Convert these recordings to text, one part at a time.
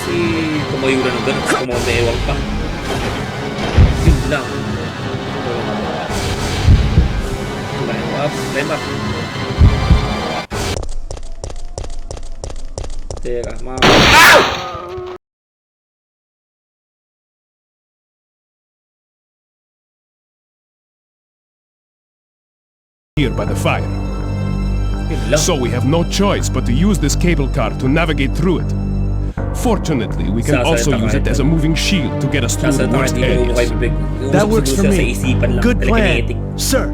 Kasi tumayo na ng ganun. Tapos kumamewang pa. Yun lang. Climb up. Climb up. Teka, mga... OW! Here by the fire. So we have no choice but to use this cable car to navigate through it. Fortunately, we can also use it as a moving shield to get us through the worst areas. That works for me. Good plan, sir.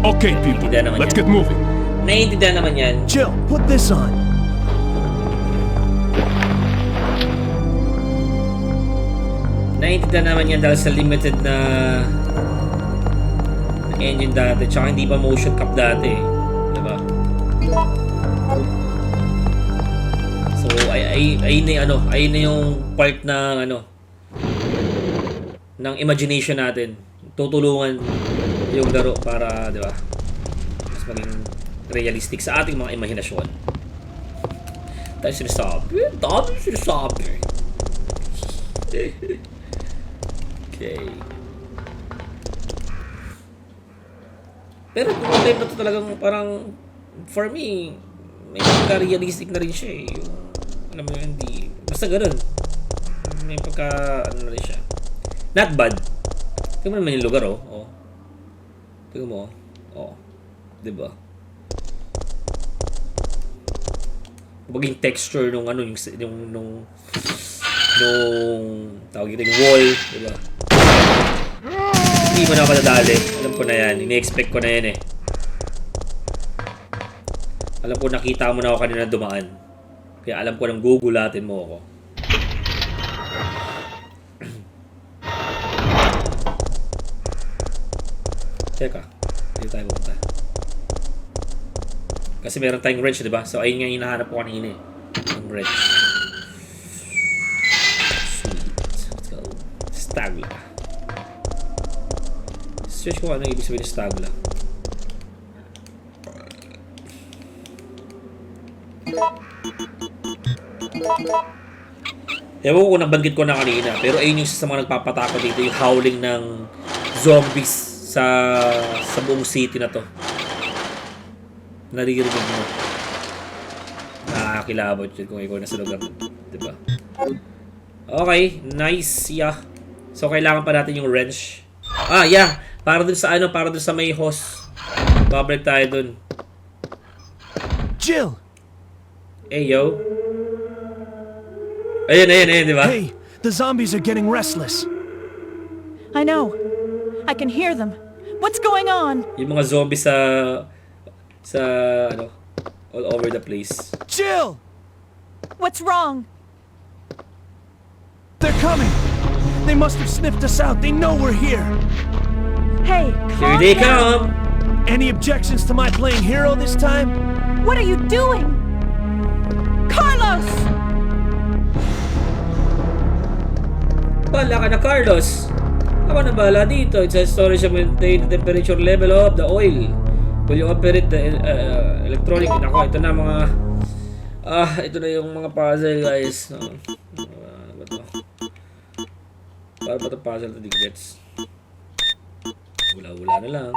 Okay, people, let's get moving. Naiintindihan naman yan. Jill, put this on. Naiintindihan naman yan dahil sa limited na engine dati. Tsaka hindi pa motion cap dati. Diba? So, ayun na yung ano, ayun na yung part ng ano, ng imagination natin. Tutulungan yung laro para, di ba, mas maging realistic sa ating mga imahinasyon. Tayo sinasabi. Okay. Pero kung time na to talagang parang, for me, may pagka-realistic na rin siya eh. Yung, alam mo yun, hindi, basta ganun. May pagka, ano na rin siya. Not bad. Tingnan mo naman yung lugar, oh. Oh. Tingnan mo, oh. Diba? Maging texture nung ano, nung tawag yun, yung wall, diba? Hindi mo na madadali. Alam ko na yan. Ini-expect ko na yan eh. Alam ko nakita mo na ako kanina dumaan. Kaya alam ko nang gugulatin mo ako. Teka. Dito tayo pupunta. Kasi meron tayong wrench, diba? So ayun nga yung hinahanap ko kanina eh. Ang wrench. Sweet. Let's go. Stagla. Search ko ano ibig sabihin ng stagla. Ewan ko kung nabanggit ko na kanina, pero ayun yung isa sa mga nagpapatakot dito, yung howling ng zombies sa buong city na to. Naririnig mo. Nakakilabot yun kung ikaw nasa lugar, diba? Okay, nice, yeah. So kailangan pa natin yung wrench. Ah, yeah. Para dun sa ano, para dun sa may hose. Babalik tayo dun. Jill! Hey, yo. Ayun, di ba? Hey, the zombies are getting restless. I know. I can hear them. What's going on? Yung mga zombies sa ano, all over the place. Jill! What's wrong? They're coming. They must have sniffed us out. They know we're here. Hey, Here calm they down. come. Any objections to my playing hero this time? What are you doing? Carlos! Bala ka na, Carlos. Ako na bala dito. It says storage to maintain the temperature level of the oil. Will you operate the electronic? Ako, ito na mga... ito na yung mga puzzle, guys. Ano ba ito? Para ba ito puzzle to digits? Wala na lang.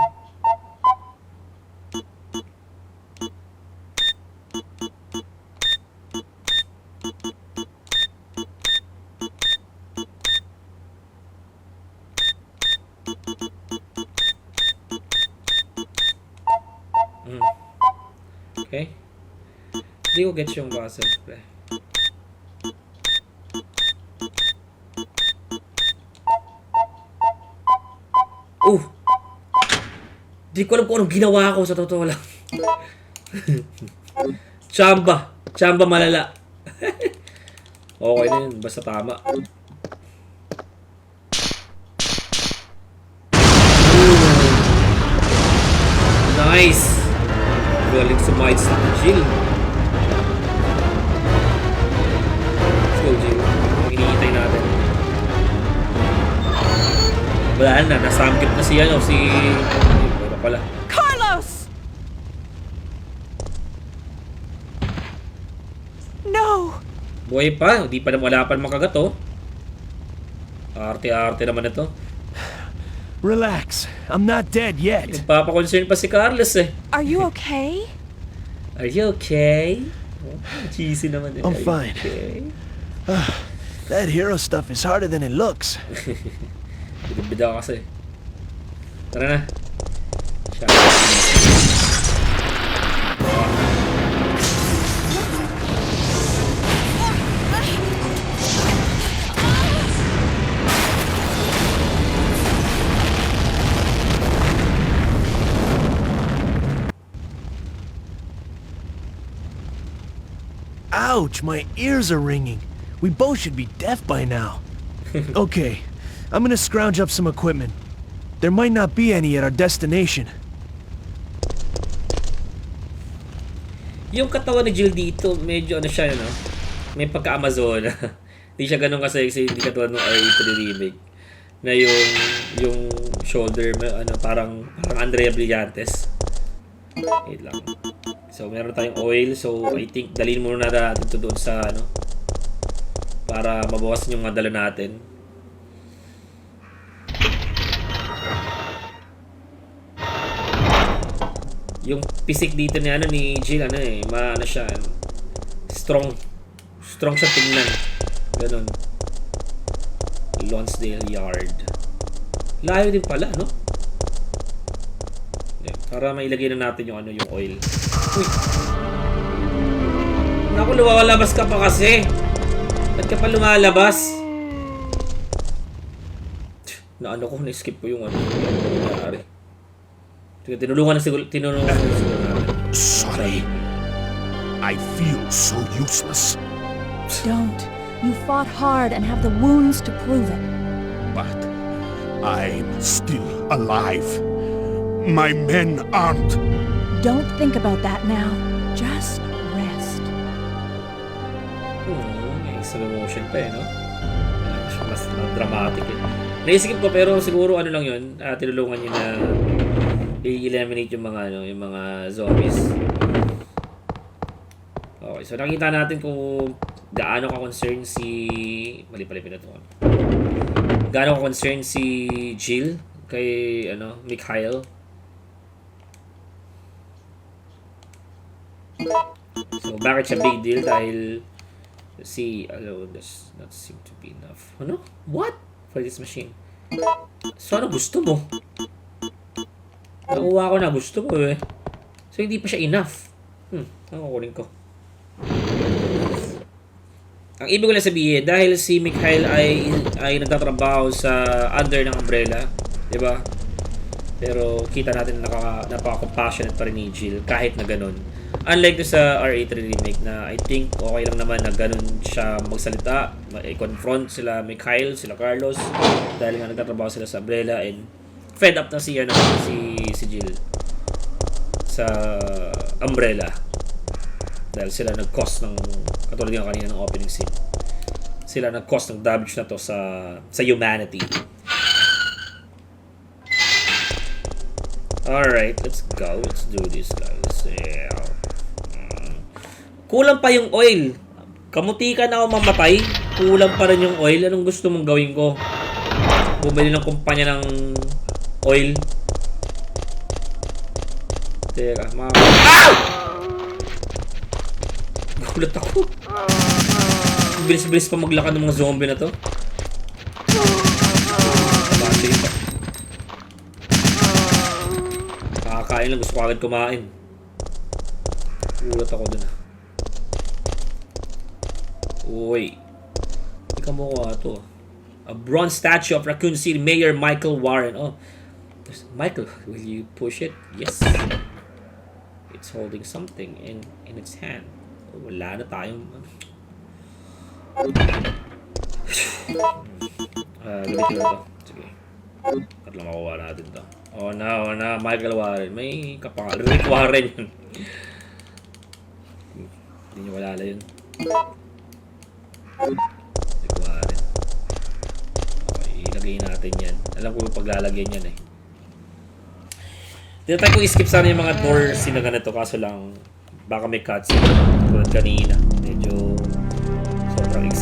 Okay. Hindi ko gets yung puzzle. Di ko alam kung anong ginawa ko sa totoo lang. Chamba malala. Okay na yun, basta tama. Nice. Galing sumahid sa Jill. Let's go, Jill. Hinihintay natin. Wala na, nasamgip na si ano, si... Wala pala. Carlos! No! Buhay pa. Hindi pa wala pa makagat, oh. Arte-arte naman ito. Relax. I'm not dead yet. Nagpapakoncern pa si Carlos, eh. Are you okay? Are you okay? Oh, cheesy naman din. I'm Are you fine. Okay? That hero stuff is harder than it looks. Bida kasi. Tara na. Siya. Ouch, my ears are ringing. We both should be deaf by now. Okay, I'm gonna scrounge up some equipment. There might not be any at our destination. Yung katawan ni Jill dito, medyo ano siya, no? May pagka-Amazon. Hindi siya ganun kasi hindi katulad ng RE3 remake. Na yung shoulder, ano, parang Andrea Brillantes. Wait lang. So, meron tayong oil. So, I think dalhin muna natin ito doon sa ano para mabawasan yung mga dala natin. Yung pisik dito ni ano ni Jill ano eh, maano siya, strong siya tingnan. Ganun. Lonsdale Yard. Layo din pala, no? Yeah, para mailagay na natin yung ano, yung oil. Uy. Naku, lumalabas ka pa kasi. Ba't ka pa lumalabas? Na ano ko, na-skip ko yung ano. Nangyari. Tinulungan na siguro natin. Sorry. I feel so useless. Don't. You fought hard and have the wounds to prove it. But I'm still alive. My men aren't. Don't think about that now. Just rest. May slow motion pa eh, no? Mas dramatic eh. Naisip ko pero siguro ano lang yun, tinulungan niya na i-eliminate yung mga ano, yung mga zombies. Okay, so nakita natin kung gaano ka-concern si mali-pali pinatukan. Gaano ka-concern si Jill kay ano, Mikhail. So bakit siya big deal? Dahil si alone does not seem to be enough. Ano? What? For this machine. So ano gusto mo? Nakuha ko na gusto mo eh. So hindi pa siya enough. Ano kukunin ko? Ang ibig ko lang sabihin, dahil si Mikhail ay nagtatrabaho sa under ng umbrella, 'di ba? Pero kita natin na napaka-compassionate pa rin ni Jill kahit na ganun. Unlike sa RE3 remake na I think okay lang naman na ganun siya magsalita, i-confront sila Mikhail, sila Carlos dahil nga nagtatrabaho sila sa umbrella and fed up na si Jill sa umbrella dahil sila nag-cause ng katulad nga kanina ng opening scene. Sila nag-cause ng damage na to sa humanity. Alright, let's go. Let's do this, guys. Yeah. Kulang pa yung oil. Kamuti ka na ako mamatay. Kulang pa rin yung oil. Anong gusto mong gawin ko? Bumili ng kumpanya ng oil. Teka, Ow! Gulat ako. Bilis-bilis pa maglakad ng mga zombie na to. Battery pa. Kakakain lang. Gusto ko agad kumain. Gulat ako dun. Uy. Ika mo ko ito. A bronze statue of Raccoon City Mayor Michael Warren. Oh. Michael, will you push it? Yes. It's holding something in its hand. Oh, wala na tayong... gamitin na ito. Sige. At lang makuha natin ito. Oh na, Michael Warren. May kapangalan. Rick Warren yun. Hindi nyo kalala yun. Rick Warren. Okay, ilagay natin yan. Alam ko yung paglalagyan yan eh. Tinatry ko i-skip sana yung mga door scene na ganito kaso lang baka may cutscene tulad kanina. Medyo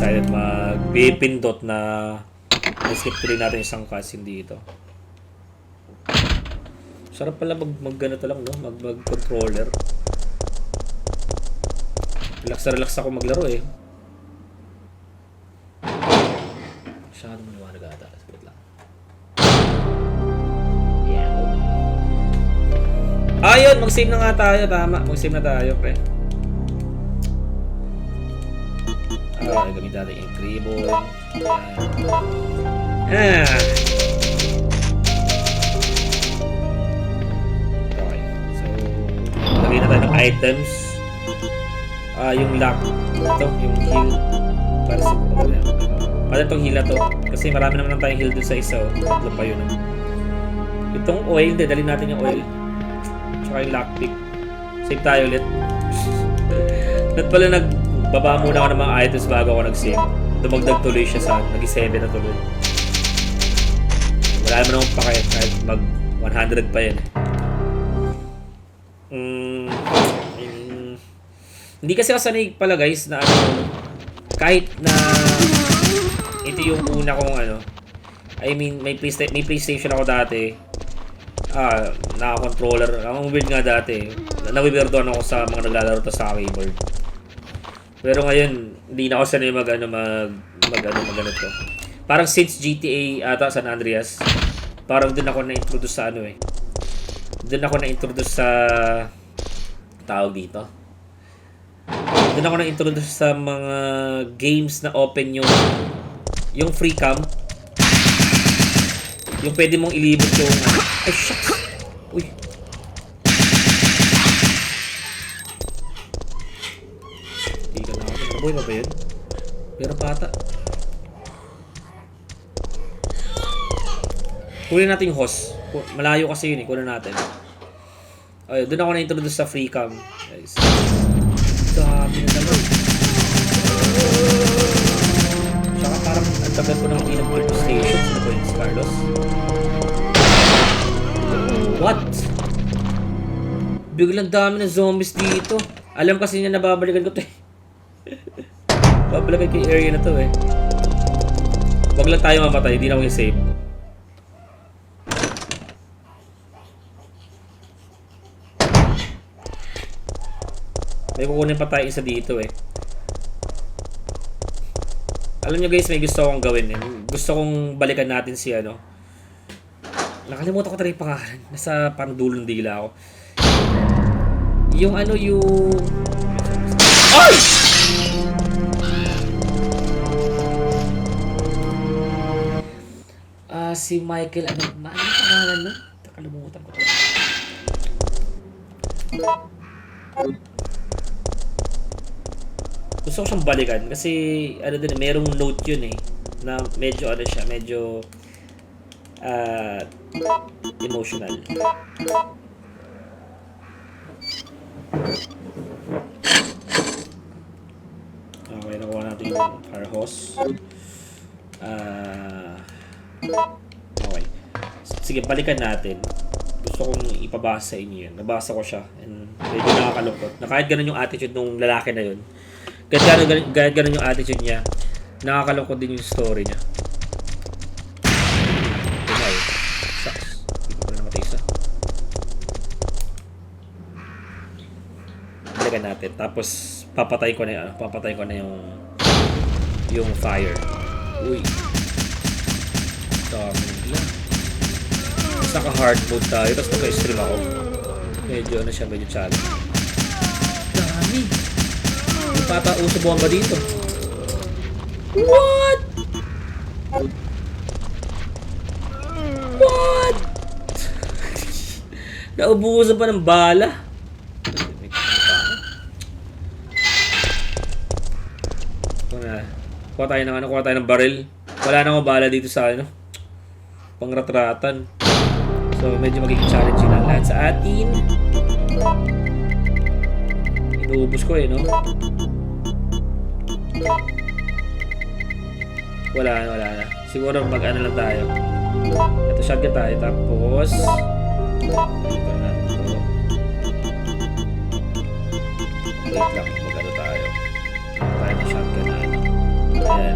tayo mag-pindot na skip tuloy natin isang cutscene dito. Sarap pala mag-ganito lang, no? Mag-controller. Relax na relax ako maglaro eh. Masyado maliwanag ata. Saglit lang. Ayun, mag-save na nga tayo. Tama, mag-save na tayo, pre. Gamit natin yung tribble. Okay. So, lagay na tayo ng items. Yung lock. Ito, yung heal. Para sa ano itong heal na to? Kasi marami naman tayong heal dun sa isa. Tatlo pa yun. Itong oil, dali natin yung oil. Tsaka yung lockpick. Save tayo ulit. At pala nagbaba muna ako ng mga items bago ako nag-save. Dumagdag tuloy siya sa nag-7 na tuloy. Wala naman akong pakaya kahit mag 100 pa yan. Hindi kasi ako sanay pala guys na ano, kahit na ito yung una kong ano, I mean may PlayStation ako dati. Naka-controller. Ang weird nga dati. Nawiwirdoan ako sa mga naglalaro to sa keyboard. Pero ngayon, hindi na ako sanay mag to. Parang since GTA ata San Andreas, parang doon ako na-introduce sa ano eh. Doon ako na-introduce sa tawag dito. Doon ako na-introduce sa mga games na open yung free cam. Yung pwede mong ilibot yung ay shucks. Uy. Hindi ka na ako. Naboy ba yun? Pero pata. Kunin natin yung host. Malayo kasi yun eh. Kunin natin. Ay, doon ako na-introduce sa free cam. Guys. Dami na naman. Saka parang ang tagal ko ng pinag-world station. Sino ba yun si Carlos? What? Biglang dami ng zombies dito. Alam kasi niya nababalikan ko to eh. Babalikan ko yung area na to eh. Wag lang tayo mamatay, hindi na ako yung save. May kukunin pa tayo isa dito eh. Alam nyo guys, may gusto akong gawin eh. Gusto kong balikan natin si ano. Nakalimutan ko talaga yung pangalan. Nasa parang dulong dila ako. Yung ano yung... Ay! Si Michael, ano yung pangalan nun? Nakalimutan ko. Gusto ko siyang balikan kasi ano din, merong note yun eh. Na medyo ano siya, medyo emotional. Okay, nakuha natin yung car hose. Okay. Sige, balikan natin. Gusto kong ipabasa sa inyo yun. Nabasa ko siya. And medyo nakakalungkot. Na kahit ganun yung attitude ng lalaki na yun. Kahit ganun yung attitude niya, nakakalungkot din yung story niya. Balikan natin. Tapos papatay ko na yung fire. Uy. Dami lang. Tapos naka-hard mode tayo. Tapos naka-stream ako. Medyo ano siya, medyo challenge. Dami. May patauso buwan ba dito? What? What? Naubusan pa ng bala. Kuha tayo ng baril. Wala na akong bala dito sa ano. Pangratratan. So medyo magiging challenging na lahat sa atin. Inuubos ko eh, no? Wala na. Siguro mag-ano lang tayo. Ito, shotgun tayo. Tapos balikan natin ito. Wait lang, mag-ano tayo. Tayo ng shotgun na ano. Ayan.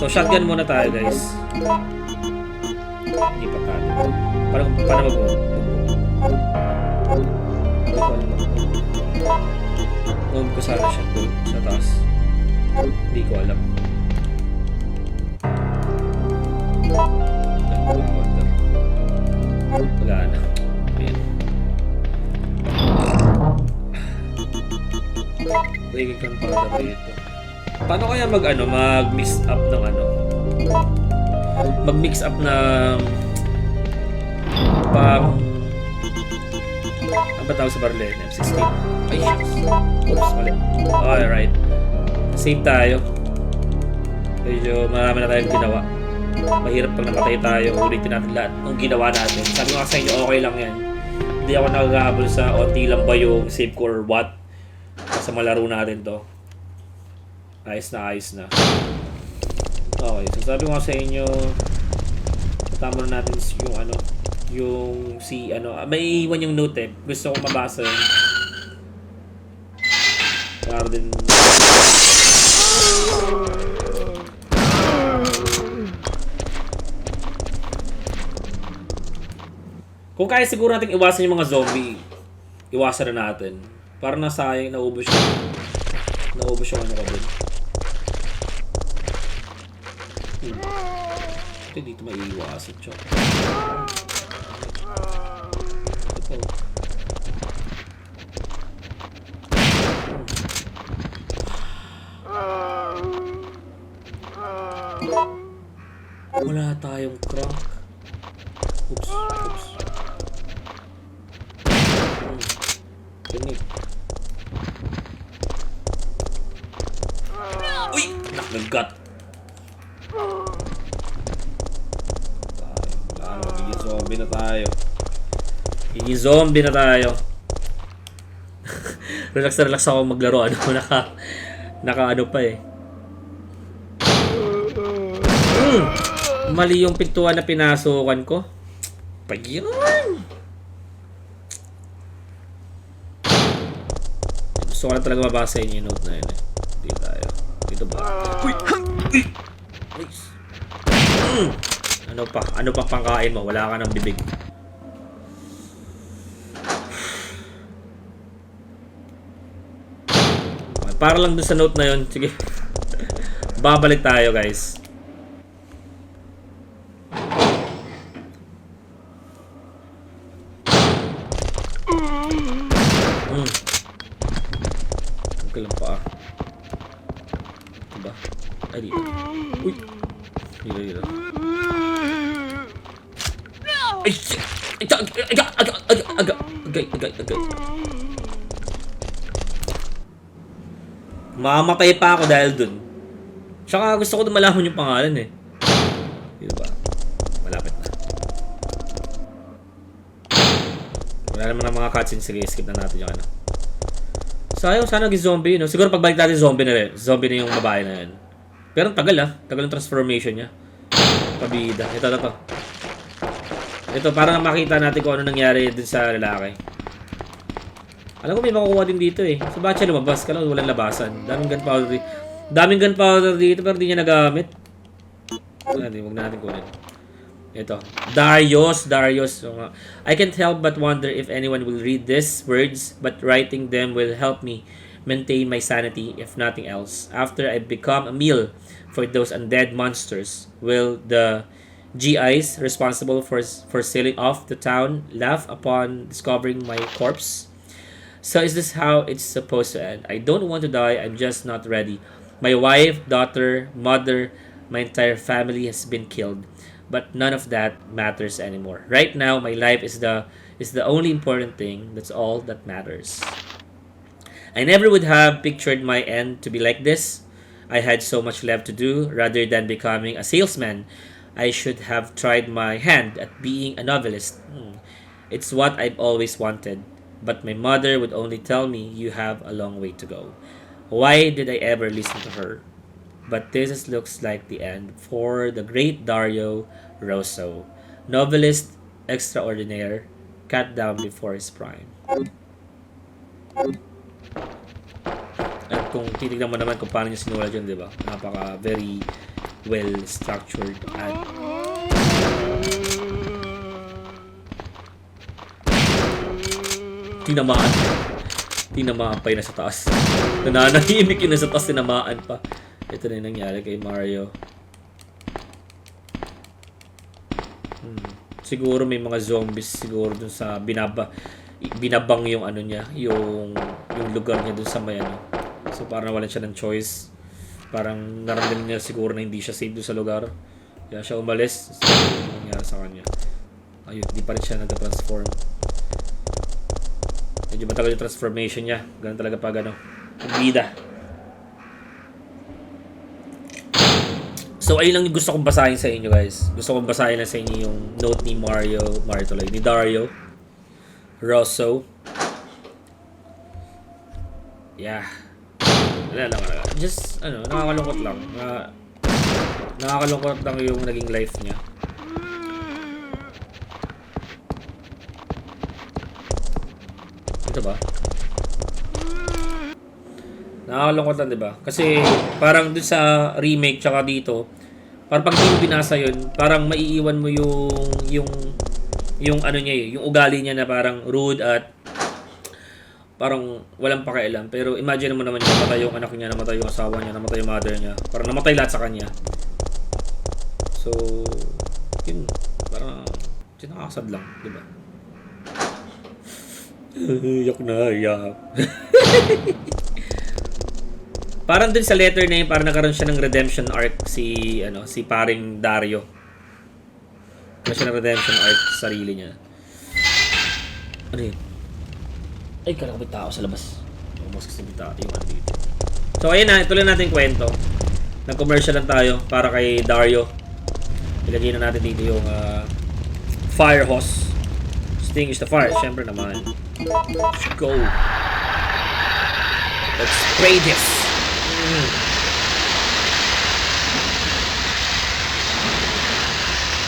So, shotgun muna tayo, guys. Hindi pa tayo. Paano mag-move? Move ko sana siya doon sa taas. Hindi ko alam. Wala na. Ayan. Pwede kang powder dito. Paano kaya mag-mix up ng mag-mix up ng ano ba tawag sa baril? M16. Ay, shucks. Oops, mali. Alright. Save tayo. Medyo marami na tayong ginawa. Mahirap pag namatay tayo, ulitin natin lahat ng ginawa natin. Sabi ko nga sa inyo, okay lang yan. Hindi ako naghahabol sa onti lang ba yung save ko or what. Sa malaro natin to. Ayos na. Okay, so sabi ko nga sa inyo, tama na natin yung may iwan yung note eh. Gusto kong mabasa yun. Para din kung kaya siguro natin iwasan yung mga zombie, iwasan na natin. Para nasayang naubos yung ano ko din. Ito dito maiiwasan siya. Ito. Wala tayong crank. Oops. Pinik. Uy! Nakagat. Zombie na tayo. Relax ako maglaro. Naka ano pa eh. Mali yung pintuan na pinasukan ko. Pag yun. Gusto ko lang talaga mabasa yun yung note na yun eh. Dito tayo. Dito ba? Uy! Nice. Ano pa pangkain mo? Wala ka ng bibig. Para lang dun sa note na yun. Sige. Babalik tayo, guys. Okay lang pa. Diba? Ay, dito. Uy! Dito. Ay, shit! Agay. Mamamatay pa ako dahil dun. Tsaka gusto ko malaman yung pangalan eh. Dito ba? Malapit na. Wala naman ang mga cutscenes. Sige, skip na natin yung ano. Sayang, sana nag-zombie, no? Siguro pagbalik natin zombie na rin. Zombie na yung babae na yan. Pero ang tagal Tagal ng transformation niya. Pabida. Ito. Ito, para makita natin kung ano nangyari dun sa lalaki. Alam ko may makukuha din dito eh. Sa batcha lumabas ka lang, walang labasan. Daming gunpowder dito pero di niya nagamit. Huwag natin kunin. Ito. Darius. I can't help but wonder if anyone will read these words, but writing them will help me maintain my sanity, if nothing else. After I become a meal for those undead monsters, will the GIs responsible for sealing off the town laugh upon discovering my corpse? So is this how it's supposed to end? I don't want to die, I'm just not ready. My wife, daughter, mother, my entire family has been killed. But none of that matters anymore. Right now, my life is the only important thing. That's all that matters. I never would have pictured my end to be like this. I had so much left to do. Rather than becoming a salesman, I should have tried my hand at being a novelist. It's what I've always wanted. But my mother would only tell me, you have a long way to go. Why did I ever listen to her? But this looks like the end for the great Dario Rosso, novelist extraordinaire, cut down before his prime. At kung titignan mo naman kung paano niya sinulat yun, di ba? Very well-structured ad. Tinamaan pa yun nasa taas. Nananahimik yun nasa taas, tinamaan pa. Ito na yung nangyari kay Mario. Siguro may mga zombies siguro dun sa binabang yung ano niya, yung lugar niya dun sa may ano. So parang nawalan siya ng choice. Parang naramdaman niya siguro na hindi siya safe dun sa lugar. Kaya siya umalis. So, ano nangyari sa kanya? Ayun, di pa rin siya nag-transform. Medyo matagal yung transformation niya. Ganun talaga pag ano, bida. So, ayun lang yung gusto kong basahin sa inyo, guys. Gusto kong basahin lang sa inyo yung note ni ni Dario Rosso. Yeah. Wala lang. Just, nakakalungkot lang. Nakakalungkot lang yung naging life niya. Ito ba? Nakakalungkot lang, diba? Kasi, parang dun sa remake tsaka dito, parang pag hindi mo binasa yun, parang maiiwan mo yung ano niya yung ugali niya na parang rude at parang walang pakialam. Pero imagine mo naman yung namatay yung anak niya, namatay yung asawa niya, namatay yung mother niya. Parang namatay lahat sa kanya. So, yun, parang sinakasad lang, diba? Yak na, yak. Parang dun sa letter na yun, parang nagkaroon siya ng redemption arc si paring Dario. Nagkaroon siya ng redemption arc sa sarili niya. Ano yun? Ay, kala ko may tao sa labas. Mas kasi may tao yung ano dito. So, ayun na. Ituloy natin yung kwento. Nag-commercial lang tayo para kay Dario. Ilagay na natin dito yung fire hose. Extinguish the fire. Siyempre naman. Let's go. Let's spray this.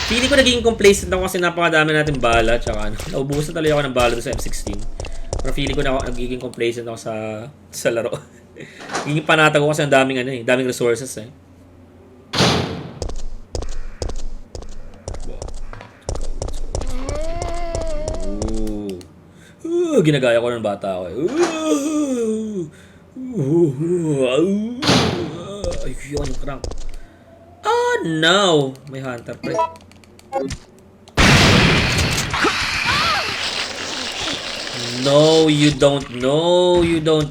Feeling ko naging complacent ako kasi napakadami natin bala. Tsaka naubusan talaga ako ng bala sa M16. Pero feeling ko na ako nagiging complacent ako sa laro. Nagiging panatag ko kasi ang daming daming resources eh. Ginagaya ko ng bata ako eh. Ay, yun yung crank. Oh no! May hunter pre. No, you don't. No, you don't.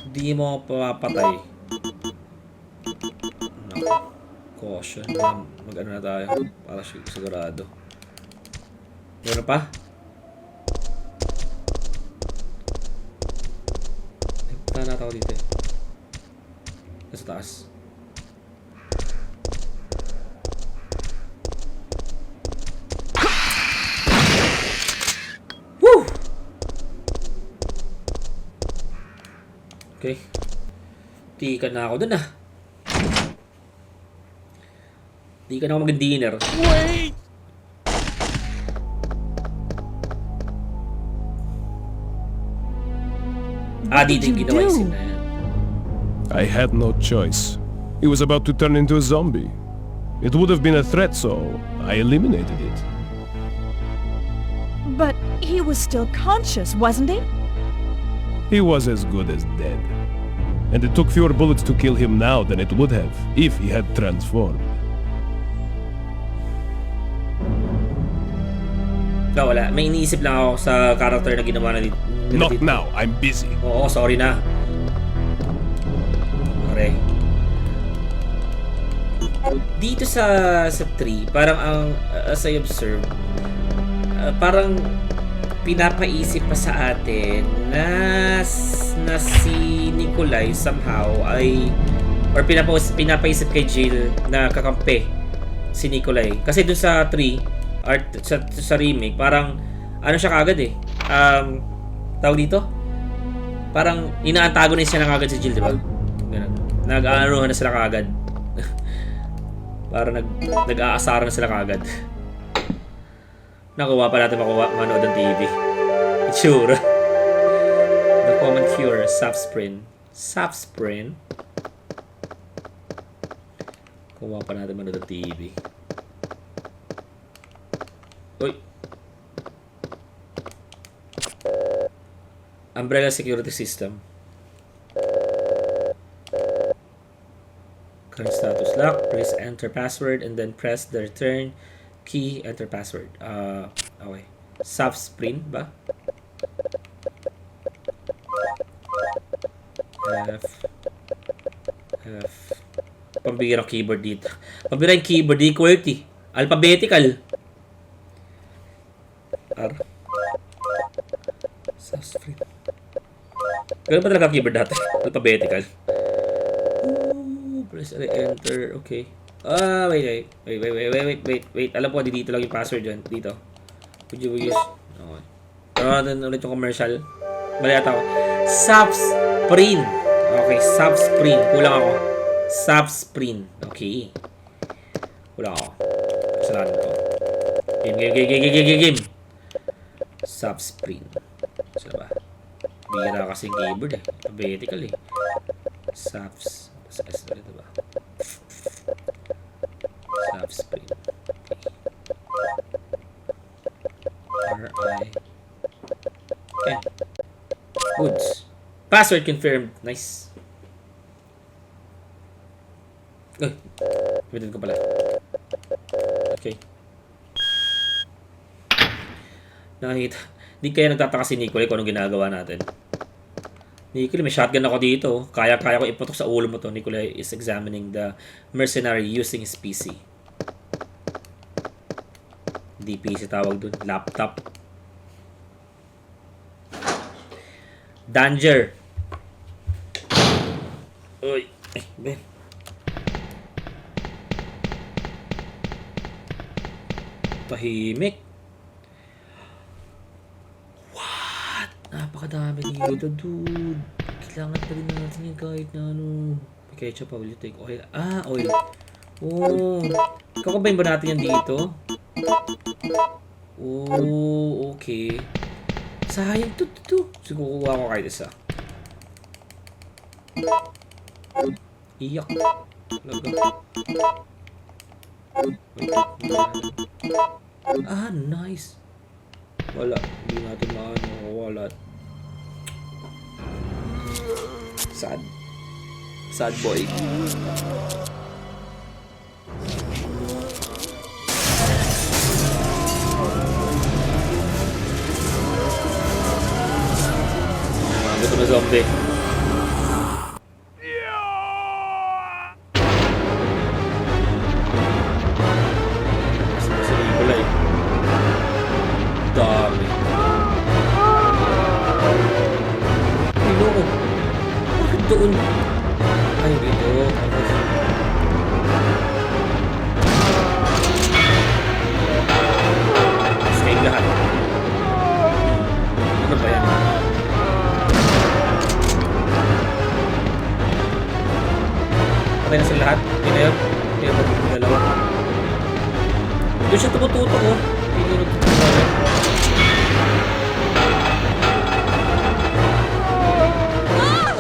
Hindi mo papatay. No. Caution. Mag-ano na tayo. Para sigurado. Meron pa? Punta na ako dito eh. Nasa taas. Woo! Okay. Tikan na ako dun ah. Tikan na ako mag-dinner. Wait! Dito yung ginawa yung scene na yan. I had no choice. He was about to turn into a zombie. It would have been a threat, so I eliminated it. But he was still conscious, wasn't he? He was as good as dead. And it took fewer bullets to kill him now than it would have if he had transformed. Wala. May iniisip lang ako sa character na ginawa na dito. Not now, I'm busy. Oo, sorry na. Okay. Dito sa tree, parang as I observe, parang pinapaisip pa sa atin na si Nikolai somehow ay or pinapaisip kay Jill na kakampi si Nikolai. Kasi dun sa tree art sa remake, parang ano siya kagad eh. Tawag dito? Parang ina-antagonize siya na kagad si Jill, di ba? Ganun. Nag-aanuhan na sila kagad. Parang nag-aasaran na sila kagad. Nakuha pa natin manood ng TV. Itsura. The common cure, Sapsprin. Sapsprin? Kuha pa natin manood ng TV. Uy! Umbrella security system. Current status lock. Please enter password and then press the return key. Enter password. Okay. Soft sprint ba? F. Pambira keyboard dito. Pambira yung keyboard di QWERTY. Alphabetical. R. Soft sprint. Ganun ba talaga keyboard dati? Alphabetical. Ooh, press enter. Okay. Wait. Alam ko, dito lang yung password dyan. Dito. Would you use? Okay. Pero natin ulit yung commercial. Mali ata ako. Subsprint. Okay, subsprint. Kulang ako. Subsprint. Okay. Kulang ako. Kasalanan to. Game. Subsprint. Saan ba? Bira kasi keyboard eh. Alphabetical eh. Subs. Sa S ulit ba? Subsprint. R-I. Okay. Goods. Password confirmed. Nice. Uy. Bitin ko pala. Okay. Nakita. Di kaya nagtataka si Nicole kung anong ginagawa natin. Nicole, may shotgun ako dito. Kaya ko iputok sa ulo mo to. Nicole is examining the mercenary using his PC. Hindi PC tawag dun. Laptop. Danger. Uy. Ay, Ben. Tahimik. What? Napakadami dito, dude. Kailangan pa rin natin yung kahit na ano. Ketchup pa, will you take oil? Oil. Oh. Kakabayin ba natin yan dito? Oh, okay. Sayang to. Siguro kukuha ko kahit isa. Iyak. Talaga. Wait. Nice. Wala. Hindi natin wala. Sad boy. Gusto na zombie. Dami. Ay, loko. Bakit doon? Ay, dito. Tapos kayong lahat. Ano ba yan? Patay na sila lahat. Yun na yun. Kaya ba yung dalawa? Doon siya tumututok oh. Hindi nyo nagtututok.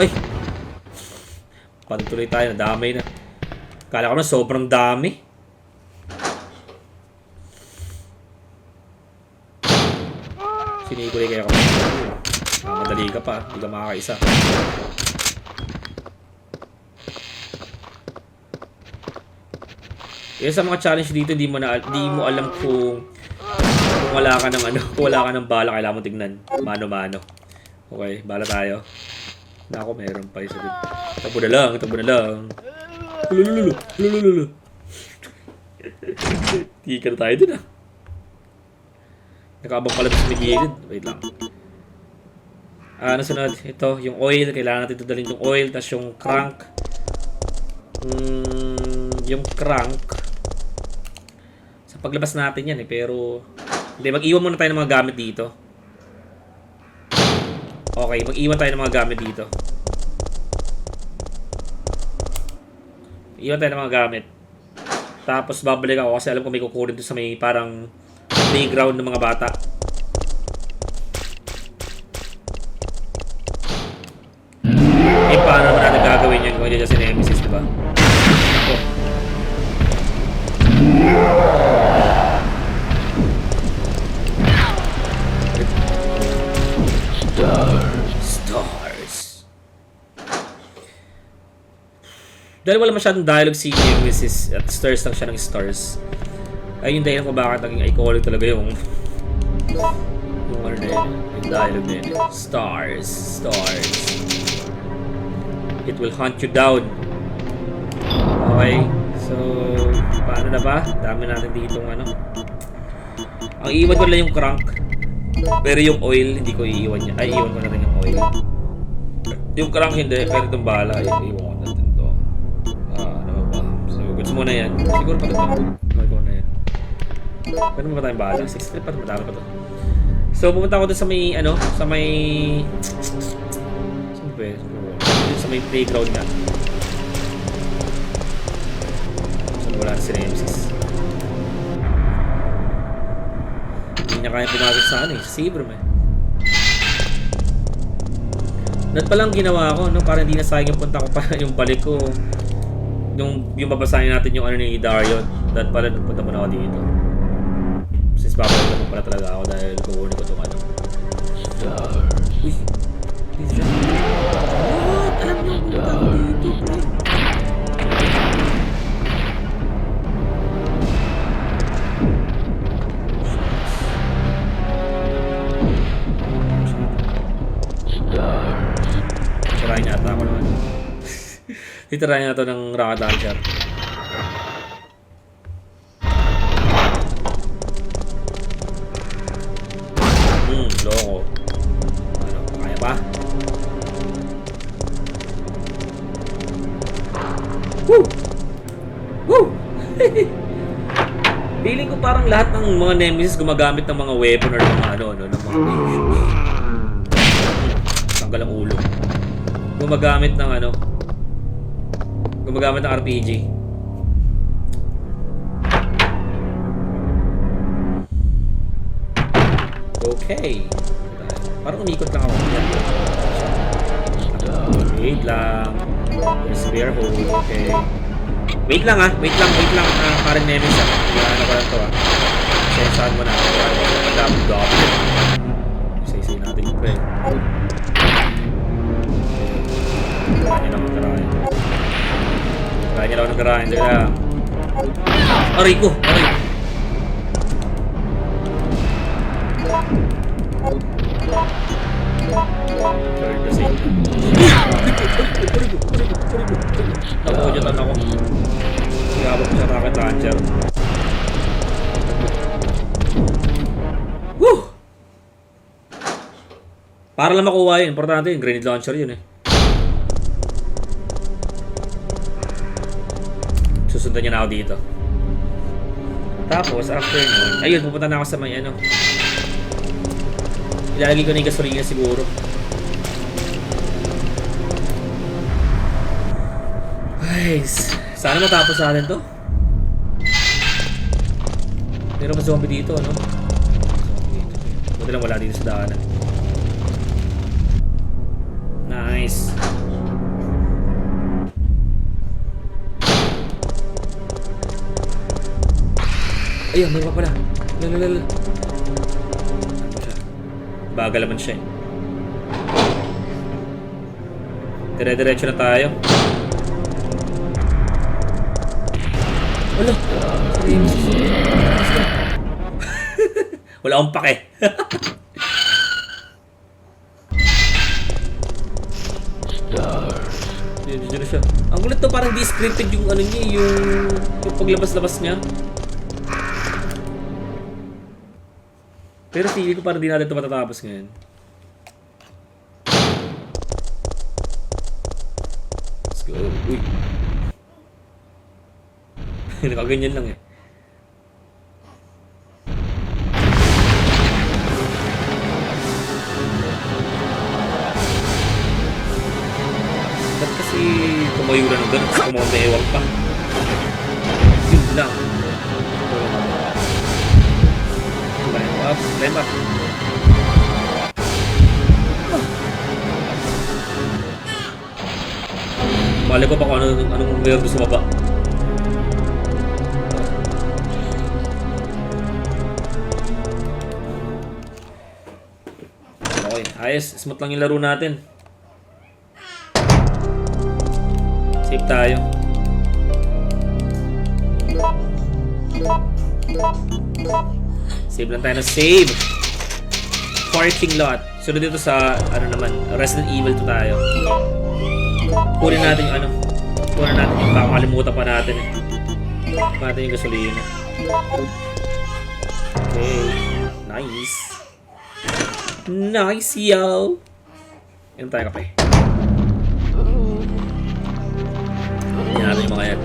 Ay! Patuloy tayo, nadamay na. Kala ko na sobrang dami. Sinigulay kaya ka. Madali ka pa, hindi ka makakaisa. Yung sa mga challenge dito, di mo alam kung wala ka ng bala, kailangan mo tignan. Mano-mano. Okay, bala tayo. Nako, meron pa isa din. Tabo na lang. Lulululu. Tika na tayo dun ah. Nakaabang pala sa gilid. Wait lang. Ano sunod? Ito, yung oil. Kailangan natin dadalhin yung oil. Tapos yung crank. Yung crank. Sa paglabas natin yan eh. Pero, hindi, mag-iwan muna tayo ng mga gamit dito. Okay, mag-iwan tayo ng mga gamit dito. Iwan tayo ng mga gamit. Tapos babalik ako kasi alam ko may kukunin doon sa may parang playground ng mga bata. Paano naman natin gagawin yan kung hindi dyan si Nemesis, diba? Ako. Stars. Dahil wala masyadong dialogue si Nemesis at stars lang siya ng stars. Ay yung dahilan kung bakit naging iconic talaga yung ano na yun, yung dialogue na yun. Stars, stars. It will hunt you down. Okay, so paano na ba? Dami natin ditong ano. Ang iwan ko lang yung crank. Pero yung oil, hindi ko iiwan niya. Ay, iwan ko na rin yung oil. Yung crank hindi, pero itong bala, ay, iwan ko natin to. Ano ba? So, goods muna yan. Siguro pa ito. Iwan ko na yan. Pwede mo ba tayong bala? 6 pa, madami pa to. So, pumunta ako doon sa may, ano, sa may... Saan ba yun? Sa may playground nga. So, wala na si Nemesis. Hindi niya kaya pinasok sa ano eh, sa Seabroom eh. That palang ginawa ko, no? Para hindi na sayang yung punta ko pa, yung balik ko. Yung babasahin natin yung ano ni Darion. That pala, nagpunta muna ako dito. Since babalik na pala talaga ako dahil kukunin ko itong ano. Uy! Dito siya. What? Alam niyo, pumunta ako dito, bro. Titirahin niya ata ako naman. Titirahin niya ito ng rocket launcher. Loko. Ano, kaya pa? Woo! Woo! Feeling ko parang lahat ng mga Nemesis gumagamit ng mga weapon or mga ano, ng mga tanggal ang ulo. Gumagamit ng ano, gumagamit ng RPG. Okay. Parang umikot lang ako. Wait lang. There's spare hole. Okay. Wait lang ah. Wait lang. Parang Nemesis ah. Ano ko lang to ah. Sensahan mo na. Madami-dami. Isa-isa natin yung pre. Kaya lang magkarahin. Kaya lang magkarahin. Kaya. Aray ko! Aray! Kasi nakuudyatan ako. Sigabot ko sa rocket launcher. Woo! Para lang makuha yun. Importante yung grenade launcher yun eh. Susundan niya na ako dito. Tapos after nun, ayun, pupunta na ako sa may ano. Ilalagay ko na yung gasolina siguro. Guys, sana matapos sa atin to. Meron pa zombie dito, ano? Buti lang wala dito sa daanan. Nice. Ayun, may pa pala. Lalalala. Bagal naman siya eh. Dire-diretso na tayo. Wala. Wala akong pake. Diyan na siya. Ang gulat to, parang di-scripted yung ano niya, yung paglabas-labas niya. Pero feeling ko parang di natin ito matatapos ngayon. Let's go. Uy. Nakaganyan lang eh. Ba't kasi tumayo na ng ganun? Kumamewang pa. Yun lang. Climb up. Mali ko pa kung anong meron doon sa baba. Okay, ayos. Smooth lang yung laro natin. Save tayo. Save lang tayo na save. Parking lot. Sunod dito sa, ano naman, Resident Evil 2 tayo. Kunin natin yung ano. Kunin natin yung baka makalimutan pa natin eh. Kunin natin yung gasolina. Okay. Nice. Nice, yo! Yan tayo kape. Yan natin yung mga yan.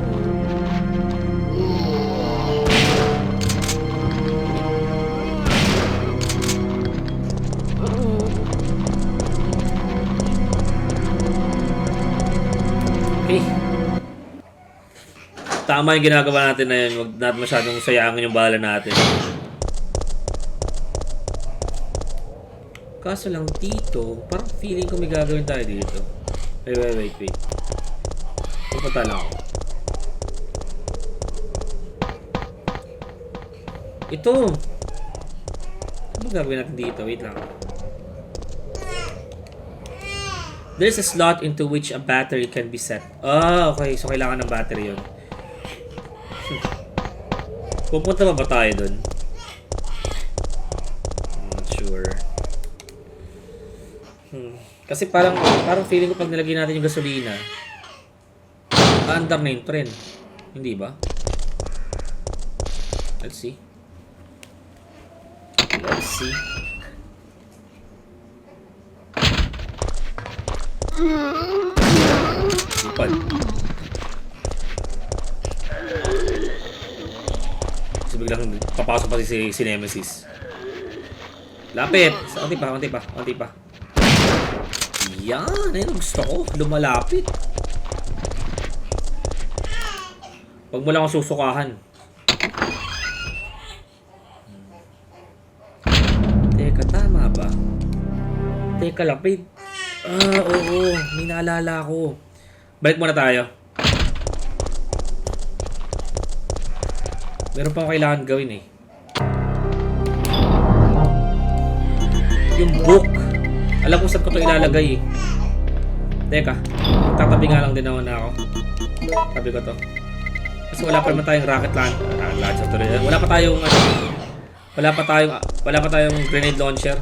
Okay. Tama yung ginagawa natin na yun. Huwag natin masyadong sayangin yung bala natin. Kaso lang dito, parang feeling ko may gagawin tayo dito. Wait. Pupunta lang ako. Ito! Ano gagawin natin dito? Wait lang. There's a slot into which a battery can be set. Ah, okay. So, kailangan ng battery yun. Pupunta ba tayo dun? Not sure. Kasi parang feeling ko pag nilagay natin yung gasolina, aandar na yung tren. Hindi ba? Let's see. Sipad. Kasi biglang papasok pa si Nemesis. Lapit! Konti pa. Yan! Ayun ang gusto ko. Lumalapit. Huwag mo lang akong susukahan. Teka, tama ba? Teka, lapit. Ah, oo. May naalala ko. Balik muna tayo. Meron pa akong kailangan gawin eh. Yung book. Alam ko saan ko ito ilalagay eh. Teka. Tatabi nga lang din naman ako. Tabi ko to. Kasi wala pa naman tayong rocket launcher tuloy. Wala pa tayong grenade launcher.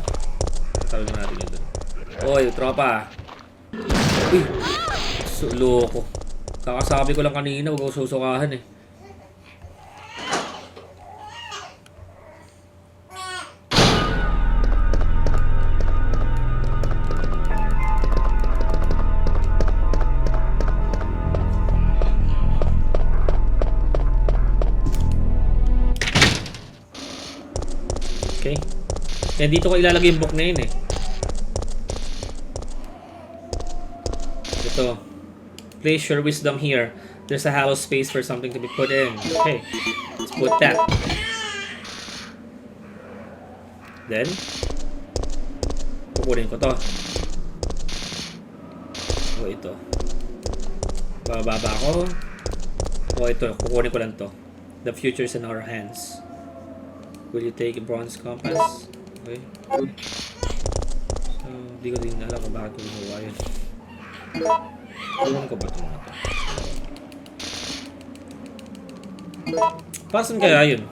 Tabi mo natin yun doon. Oy, tropa. Uy. Loko. Kakasabi ko lang kanina, huwag ako susukahan eh. Okay. Kaya dito ko ilalagay yung book na yun eh. Ito. Place your wisdom here. There's a hollow space for something to be put in. Okay. Let's put that. Then, kukunin ko to. O ito. Bababa ko. O ito. Kukunin ko lang to. The future is in our hands. Will you take a bronze compass? Okay. So, di ko din alam kung bakit ko nakuha yun. Alam ko ba ito mga ito? Pasan kaya yun?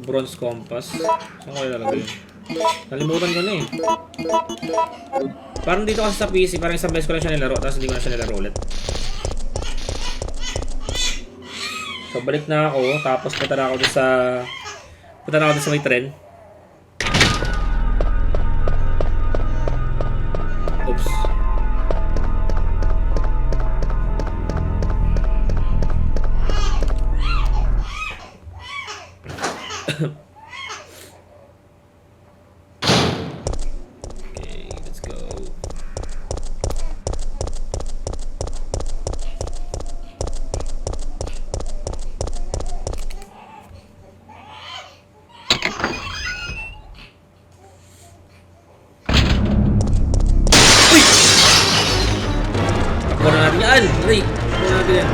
Bronze compass? Saan ko ilalagay yun? Nalimutan ko na eh. Parang dito kasi sa PC, parang isang beses ko lang siya nilaro, tapos hindi ko na siya nilaro ulit. So, balik na ako, tapos punta na ako doon sa may tren. Oops. Okay, let's go. Takbo na natin yan! Aray! Takbo na natin yan!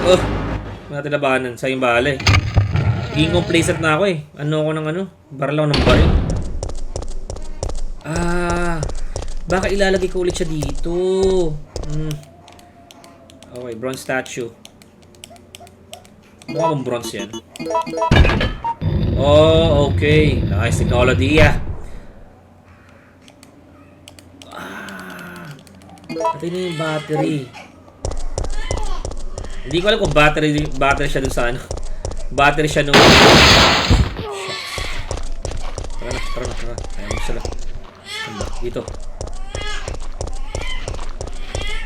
Oh! Huwag natin labanan. Sa yung bale. Naging complacent na ako eh. Ano ako ng ano? Baril ako ng baril. Baka ilalagay ko ulit siya dito. Okay, bronze statue. Mukha bang bronze yan? Oh, okay. Nice technology. Patay na yung battery. Hindi ko alam kung battery siya dun sa ano. Battery siya nung... Tara. Ayaw mo sila. Saan ba? Dito.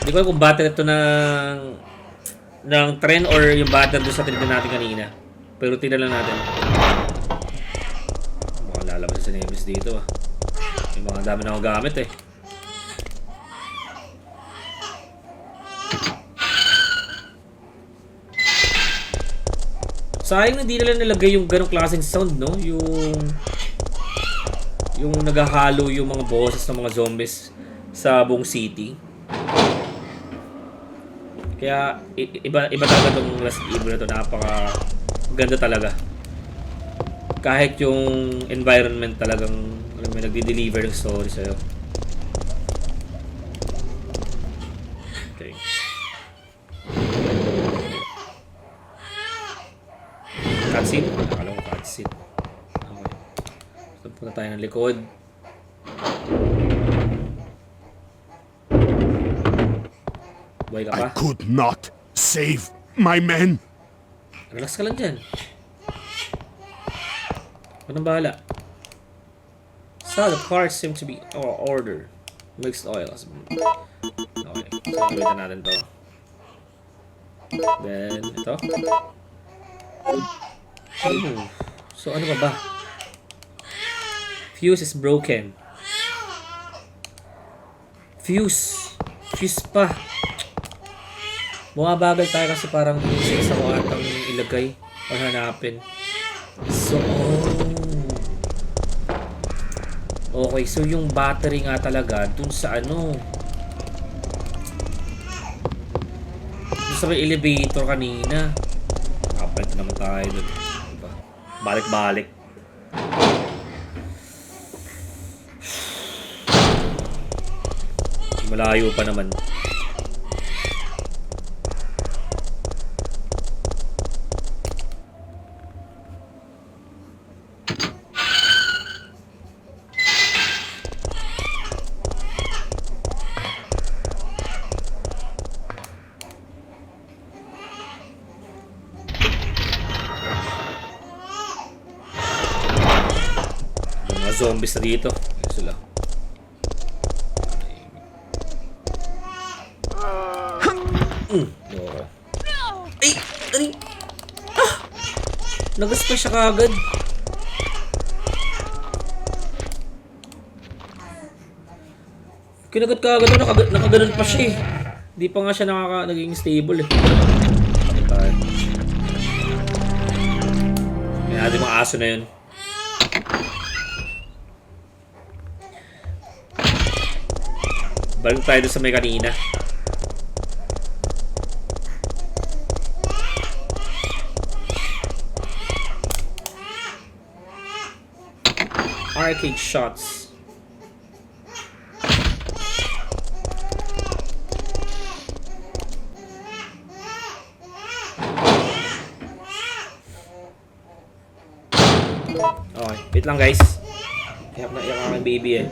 Hindi ko alam kung battery ito ng tren or yung battery doon sa tinignan natin kanina. Pero tingnan lang natin. Mukhang lalabas sa Nemesis dito. May mga dami na ako gamit eh. Sayang na di nila nilagay yung ganong klaseng sound, no? Yung naghahalo yung mga boses ng mga zombies sa buong city. Kaya iba talaga tong Resident Evil na to, napaka ganda talaga. Kahit yung environment talagang alam mo, nagde-deliver ng story sa'yo. Okay. Cutscene? Akala ko cutscene. Okay. So, punta tayo ng likod. Buhay ka pa? I could not save my men. Relax ka lang dyan. Anong bahala? So, the parts seem to be order. Mixed oils. Okay. So, gamitin natin to. Then, ito. So, ano ba? Fuse is broken. Fuse pa. Bumabagal tayo kasi parang isa ko atang ilagay o hanapin. So, okay, so yung battery nga talaga dun sa ano. Dun sa may elevator kanina. Kapalit naman tayo dun. Diba? Balik-balik. Malayo pa naman. Zombies na dito. Ayun sila. Ay! Ay! Nagaspa siya kagad. Kinagat kagad na nakaganon pa siya eh. Di pa nga siya naging stable eh. Bakit tayo? May natin mga aso na yun. Balik tayo doon sa may kanina. Arcade shots. Okay, wait lang guys. Iyak na iyak ang baby eh.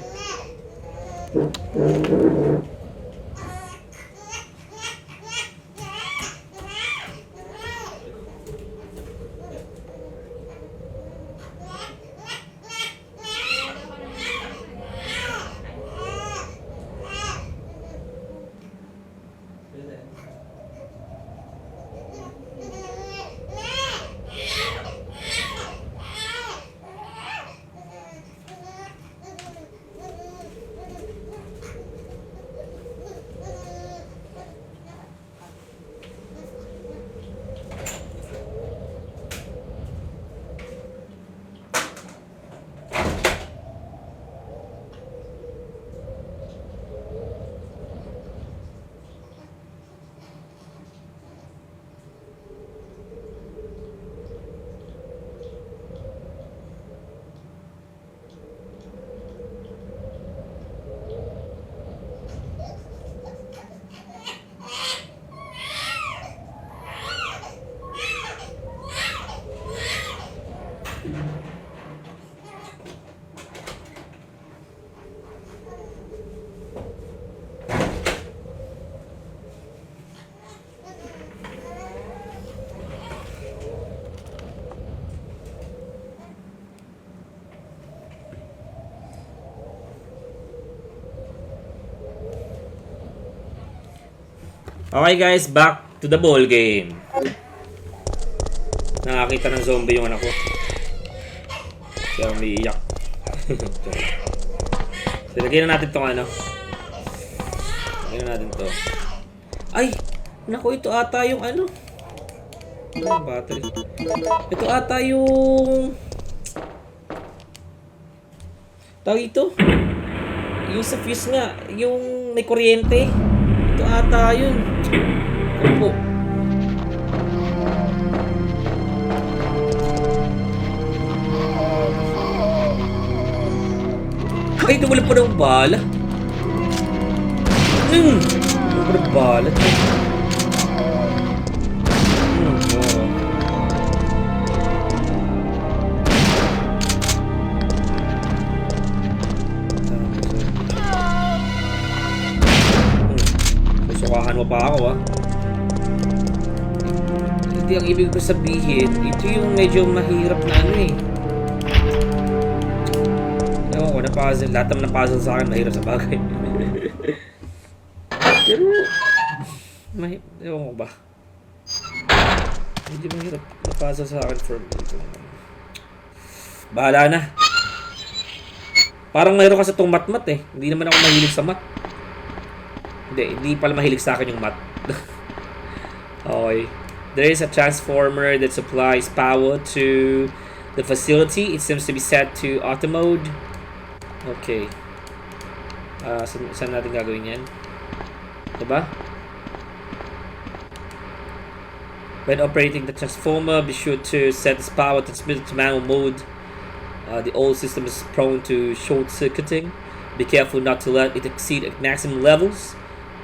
Okay guys, back to the ball game. Nakakita ng zombie yung anak ko. Kaya umiiyak. So, lagyan na natin itong ano. Lagyan na natin to. Ay! Naku, ito ata yung ano. Ano battery? Ito ata yung... Tawag ito? Yung sa fuse nga. Yung may kuryente. Ito ata yun. Opo. Ay, tumulog pa ng bala. Tumulog pa ng bala. Susukahan mo pa ako, ah. Hindi, ang ibig ko sabihin, ito yung medyo mahirap na ano eh. Ewan ko, na-puzzle. Lahat naman ng puzzle sa akin mahirap sa bagay. Pero, ewan ko ba? Medyo mahirap na puzzle sa akin for me. Bahala na. Parang mayroon kasi itong mat-mat eh. Hindi naman ako mahilig sa mat. Hindi pala mahilig sa akin yung mat. Okay. There is a transformer that supplies power to the facility. It seems to be set to auto mode. Okay. Saan natin gagawin yan? Diba? When operating the transformer, be sure to set its power transmitter to manual mode. The old system is prone to short-circuiting. Be careful not to let it exceed maximum levels.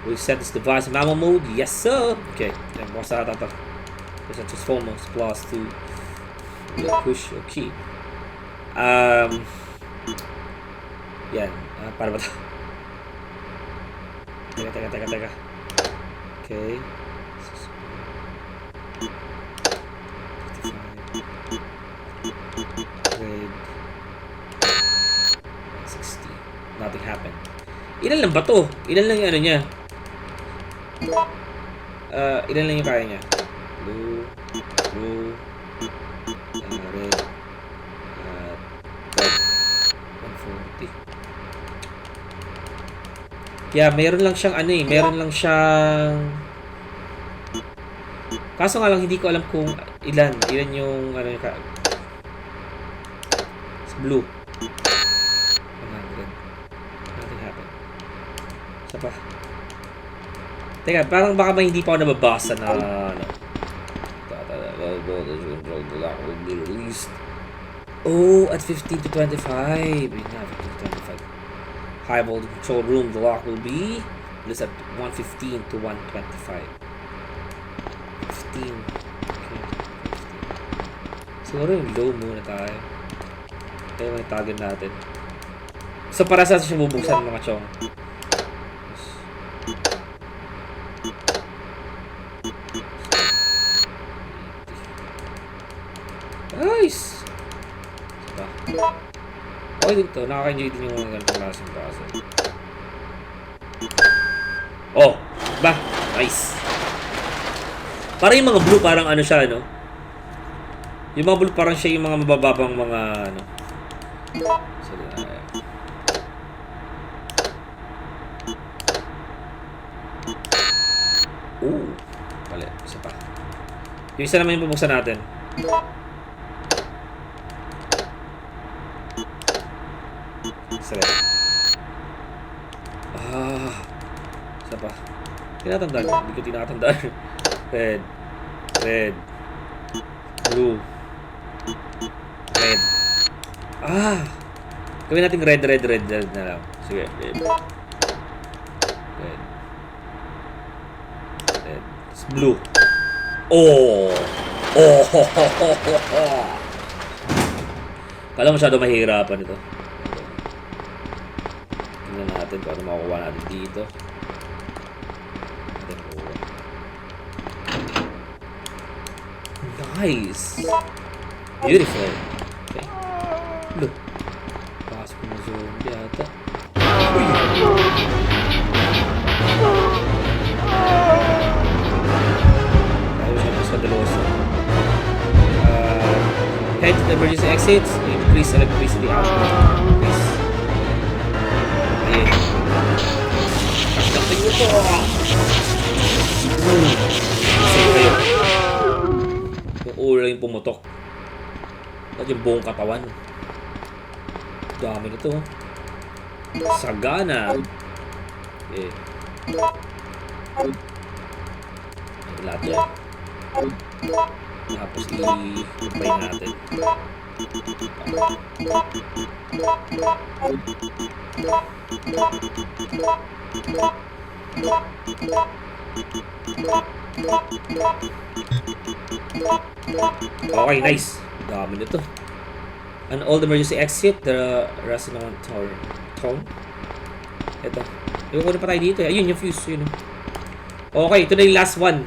We'll set this device in manual mode. Yes, sir! Okay. Yan, bukas na ata. There's a transformer. Plus to push. Okay. Yan. Para ba ito? Teka. Okay. 60. Nothing happened. Ilan lang ba to? Ilan lang yung ano niya? Ilan lang yung kaya niya? Blue, red, red, 140. Yeah, meron lang siyang ano eh, meron lang siyang... Kaso nga lang hindi ko alam kung ilan yung ano yung blue. 100. Nothing happened. Isa pa. Teka, parang baka hindi pa ako nababasa na ano. Will be released. Oh, at 15 to 25. Wait na, 15 to 25. High voltage control room, the lock will be released at 115 to 125. 15. Okay. 15. Siguro yung low muna tayo. Kaya may target natin. So para sa siya bubuksan mga chong. Nice! Diba? Okay din to. Nakaka-enjoy din yung mga ganitong klaseng puzzle. Oh! Ba? Nice! Parang yung mga blue parang ano siya, no? Yung mga blue parang siya yung mga mabababang mga ano. So, ooh! Mali. Isa pa. Yung isa naman yung bubuksan natin. Isa pa. Tinatandaan. Hindi ko tinatandaan. Red. Blue. Red. Gawin natin red na lang. Sige, red. It's blue. Oh! Kala masyado mahihirapan ito. Tingnan natin kung ano makukuha natin dito. Nice! Beautiful! Okay. Look. Pasok na zombie ata. Uy! Head to the emergency exits. Increase electricity output. Please. Ayun. Kakapin mo to. Save kayo. Yung ulo yung pumutok. At yung buong katawan. Dami nito. Sagana. Okay. Lahat yan. Tapos i-impay natin. Okay, nice. Dami nito. An old emergency exit, the Rasinawan Town. Ito. Yung kunin pa tayo dito. Ayun, yung fuse. Yun. Okay, ito na yung last one.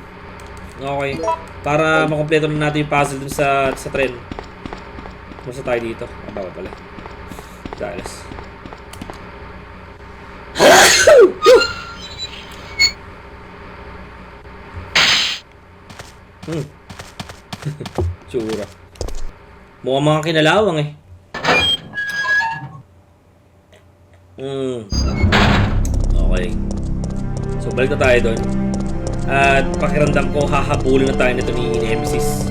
Okay. Para makompleto na natin yung puzzle dun sa tren. Masa tayo dito. Baba pala. Dahils. Tsura. Mukhang mga kinalawang eh. Okay. So balik na tayo doon. At pakiramdam ko hahabulin na tayo nito ni Nemesis.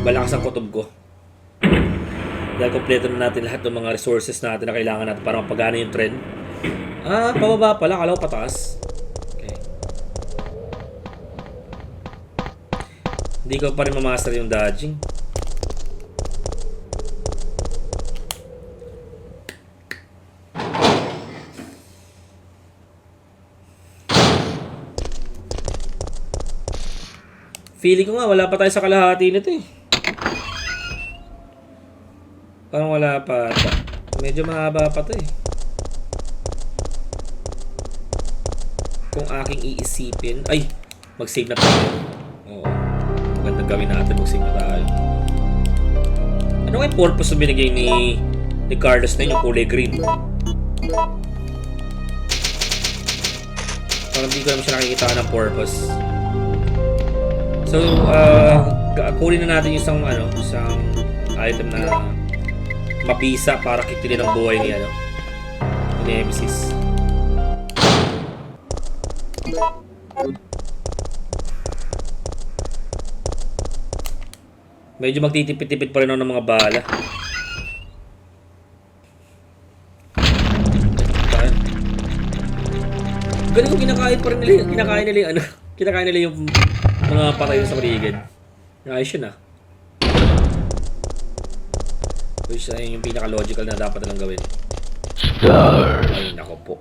Malakas ang kutob ko. Dahil kompleto na natin lahat ng mga resources natin na kailangan natin para mapagana yung trend. Pababa pala. Kala ko pataas. Okay. Hindi ko pa rin mamaster yung dodging. Feeling ko nga, wala pa tayo sa kalahati nito eh. Parang wala pa ata. Medyo mahaba pa to eh. Kung aking iisipin... Ay! Mag-save na tayo. Oo. Magandang gawin natin. Mag-save na tayo. Ano nga yung purpose na binigay ni Carlos na yun? Yung kulay green. Parang hindi ko naman siya nakikita ng purpose. So, kunin na natin yung isang item na mapisa para kitilin ang buhay ni Nemesis. Medyo magtitipid-tipid pa rin ako ng mga bala. Galing kung kinakain pa rin nila yung kinakain nila yung mga patay sa paligid. Ayos yun Which ay yung pinaka-logical na dapat nilang gawin. Ay, nako po.